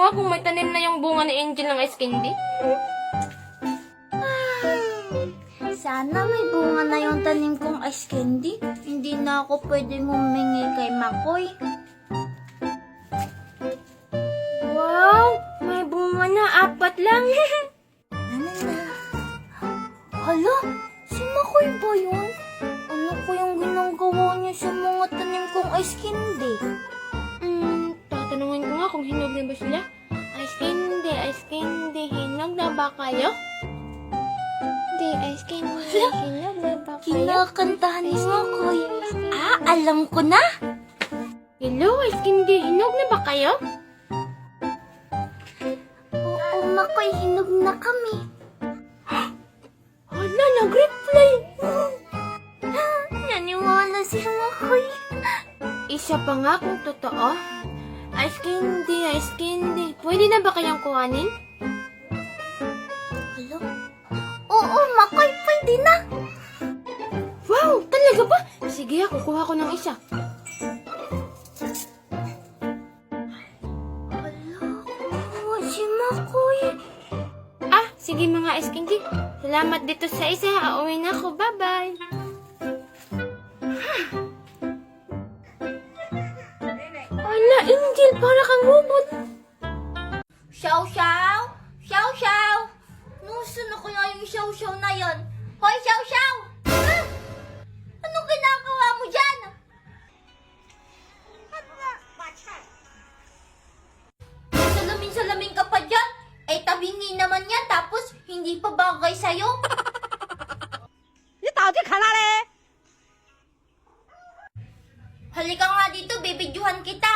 nga kung may tanim na yung bunga ni Angel ng ice candy. Sana may bunga na yung tanim kong ice candy. Hindi na ako pwedeng humingi kay Makoy. Wow! May bunga na, 4 lang. Hala, si Makoy ba yun? Ano ko yung ginagawa niya sa mga tanim kong ice candy? Tatanungin ko nga kung hinog na ba sila. Ice candy, hinog na ba kayo? Hindi, ice candy, hinog na ba kayo? Kinakantahan ni Makoy. Alam ko na. Hello, ice candy, hinog na ba kayo? Oo, Makoy, hinog na kami. Hala, nag-reply. Naniwala si Makoy. Isa pa nga kung totoo. Ice candy. Pwede na ba kayang kuhanin? Hala? Oo, Makoy, pwede na. Wow, talaga ba? Sige, kukuha ko ng isa. Hala, kuha si Makoy. Sige mga ice candy. Salamat dito sa isa. Uuwi na ako. Bye-bye. Wala, Angel. Para kang robot. Xiao Xiao! Xiao Xiao! Nuso na kaya yung Xiao Xiao na yon? Hoy, Xiao Xiao! Ah! Anong ginagawa mo dyan? Salamin-salamin ka pa dyan? Eh, tabingi naman yan, tapos hindi pa bagay sa'yo? Halika nga dito, bibidyohan kita.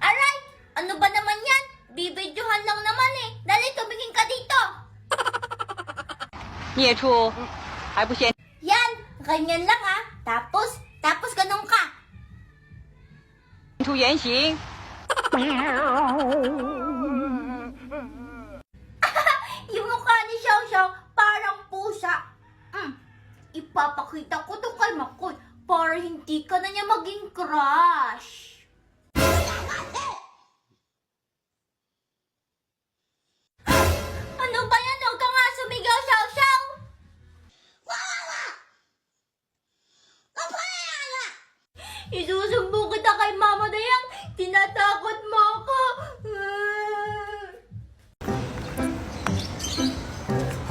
Aray! Ano ba naman yan? Bibidyohan lang naman eh. Dali, tumingin ka dito. 孽畜还不嫌 Yan, ganyan lang ha. Tapos ganun ka. 出原形？ Yung mukha ni Xiao Xiao parang pusa. Ipapakita ko to kay Makoy para hindi ka na niya maging crush. Ano ba yan? Huwag ka nga sumigaw, Xiao Xiao! Isusumbong kita kay Mama Dayang. Tinatakot mo ako.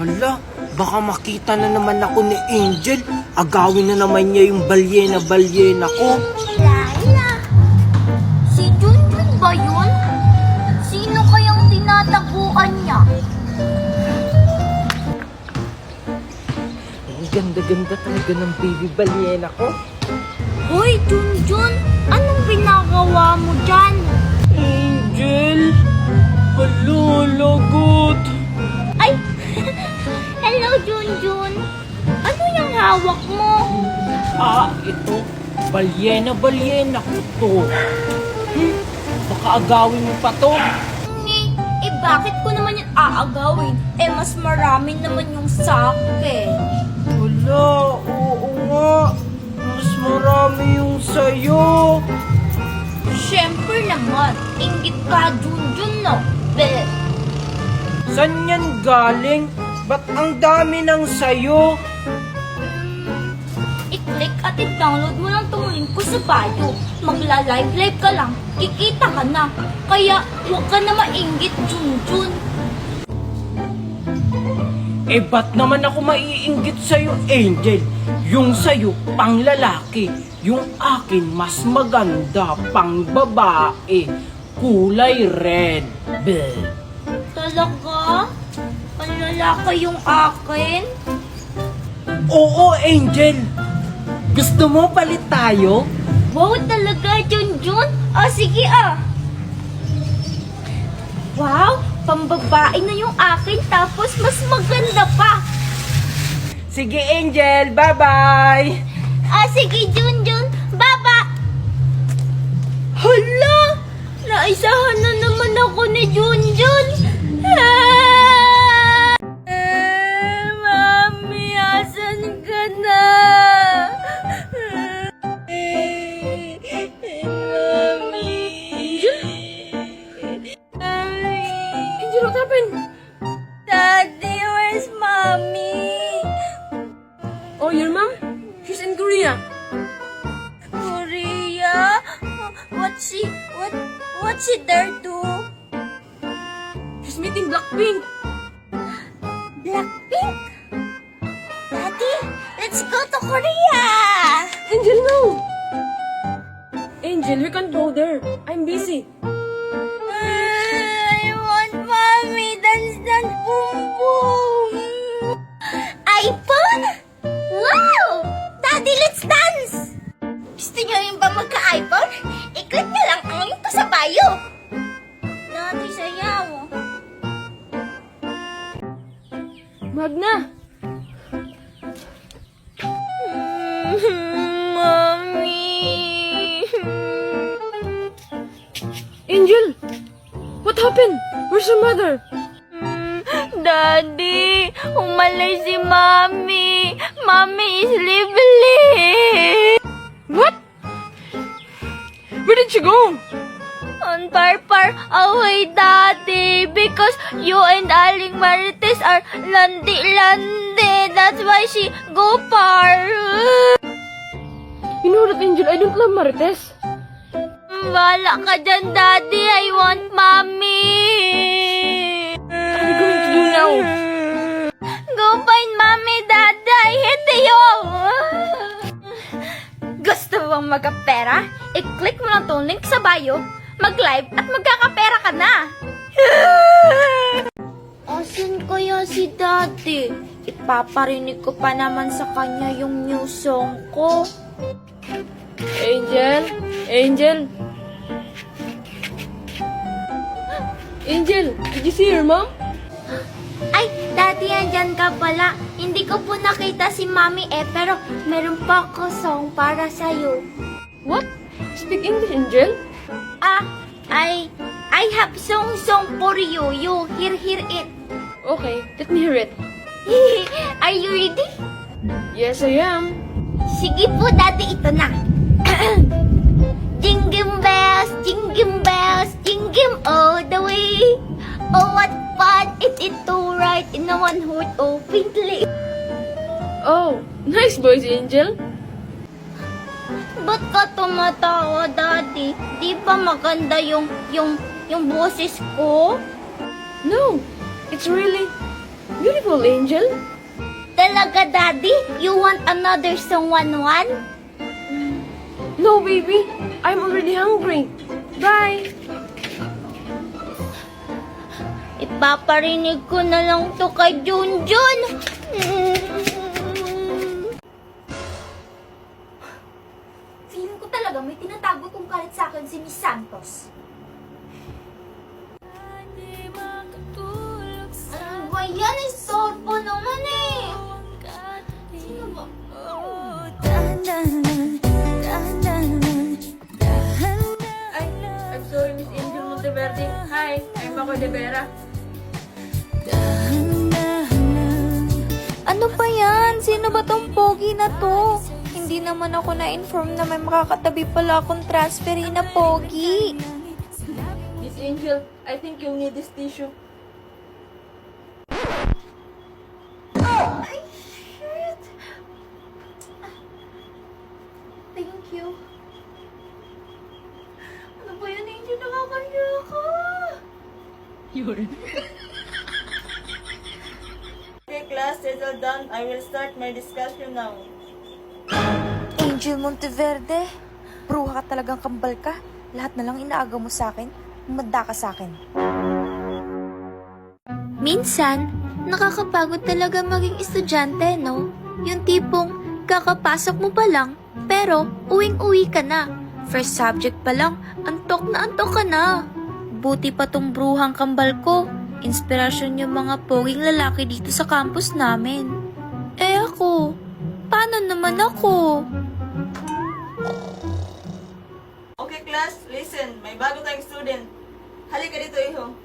Hala, baka makita na naman ako ni Angel. Agawin na naman niya yung balyena ko. Laila, si Junjun ba yun? Sino kayang tinataguan niya? Ang ganda-ganda talaga ng baby balyena ko. Hoy, Junjun! Anong ginagawa mo dyan? Angel! Hala, lagot! Ay! Hello, Junjun! Ano yung hawak mo? Ito. Balyena ko to. Baka agawin mo pa to. Bakit ko naman yung aagawin? Mas marami naman yung sakin. Hala, oo nga. Mas marami yung sayo. Siyempre naman, inggit ka, Junjun, no? Be. San yan galing? Ba't ang dami ng sayo? I-click at i-download mo lang itong link ko sa bio. Magla-live ka lang, kikita ka na. Kaya huwag ka na mainggit, Junjun. Ba't naman ako maiinggit sa'yo, Angel? Yung sa'yo, pang lalaki. Yung akin, mas maganda, pang babae. Kulay red. Bleh. Talaga? Ang lalaki yung akin? Oo, Angel. Gusto mo palit tayo? Wow, talaga, Junjun? Sige Wow, pambabae na yung akin tapos mas maganda pa. Sige, Angel. Bye-bye. Sige, Junjun. Baba! Hala! Naisahan na naman ako ni Junjun. Mami, asan ka na? Mami. What's she there to? She's meeting Blackpink. Blackpink? Daddy, let's go to Korea! Angel, no! Angel, we can't go there. I'm busy. I want mommy. Dance, dance, boom, boom. iPhone? Wow! Daddy, let's dance! Gusto niyo yung ba magka-iPhone? I-click niyo lang ang link to sa bio. Daddy, sayaw. Magna! Mommy. Angel! What happened? Where's your mother? Daddy, umalis si Mommy. Mommy is leaving. What? Where did she go? On far away, Daddy, because you and Aling Marites are landi. That's why she go far. You know that, Angel, I don't love Marites. Wala ka dyan, Daddy. I want Mommy. What are you going to do now? Go find Mommy, Daddy. I hate you. Gusto bang magkapera? I-click mo lang tong link sa bio, mag-live at magkakapera ka na. Asan kaya si Daddy? Ipaparinig ko pa naman sa kanya yung new song ko. Angel? Angel? Angel, did you see your mom? Ay, Daddy, andyan ka pala. Hindi ko po nakita si Mommy pero meron pa ako song para sa'yo. What? Speak English, Angel? I have song for you. You hear it. Okay, let me hear it. Are you ready? Yes, I am. Sige po, Daddy, ito na. Jingle bells, all the way. Oh, what fun it is to ride in a one-horse open sleigh. Oh, nice voice, Angel. Ba't ka tumatawa, Daddy? Di ba maganda yung boses ko? No, it's really beautiful, Angel. Talaga, Daddy? You want another song, one? No, baby. I'm already hungry. Bye. Ipaparinig ko na lang to kay Junjun. Feeling ko talaga may tinatago tong galit sa akin si Miss Santos. Ano ba yan? Istorbo naman eh. Sino ba? Ay, I'm sorry, Miss Angel Monteverde. Hi, I'm Paco de Vera. Ano ba yan? Sino ba tong pogi na to? Hindi naman ako na-inform na may makakatabi pala akong transferee na pogi. Miss Angel, I think you'll need this tissue. Ay, shit. Thank you. Ano ba yan, Angel? Nakakaya ka. Okay, class, settle down. I will start my discussion now. Angel Monteverde, bruha ka talagang kambal ka. Lahat na lang inaaga mo sa akin. Umanda ka sa akin. Minsan, nakakapagod talaga maging estudyante, no? Yung tipong kakapasok mo pa lang, pero uwing-uwi ka na. First subject pa lang, antok ka na. Buti pa tong bruhang kambal ko. Inspirasyon yung mga poging lalaki dito sa campus namin. Eh ako, paano naman ako? Okay, class, listen. May bago tayong student. Halika dito, iho.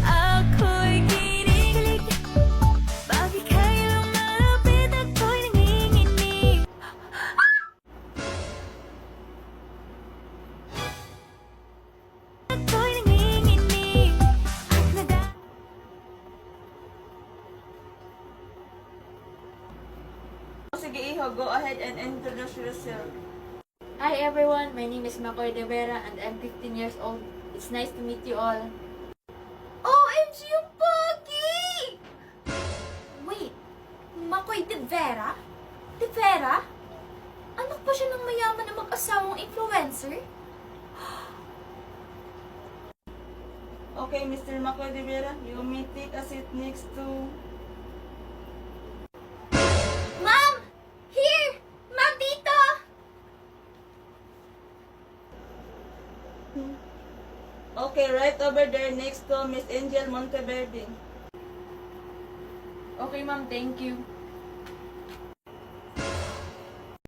Ako'y kinikilig. Bakit kayo lumalapit? Ako'y nanginginig. Ako'y nanginginig. At Nag-iiho, go ahead and introduce yourself. Hi everyone, my name is Makoy De Vera and I'm 15 years old. It's nice to meet you all. OMG yung pogi! Wait, Makoy De Vera? De Vera? Anak pa siya ng mayaman na mag-asawang influencer? Okay, Mr. Makoy De Vera, you may take a seat next to... Ma'am! Here! Ma'am, dito! Okay, right over there next to Miss Angel Monteverde. Okay ma'am, thank you.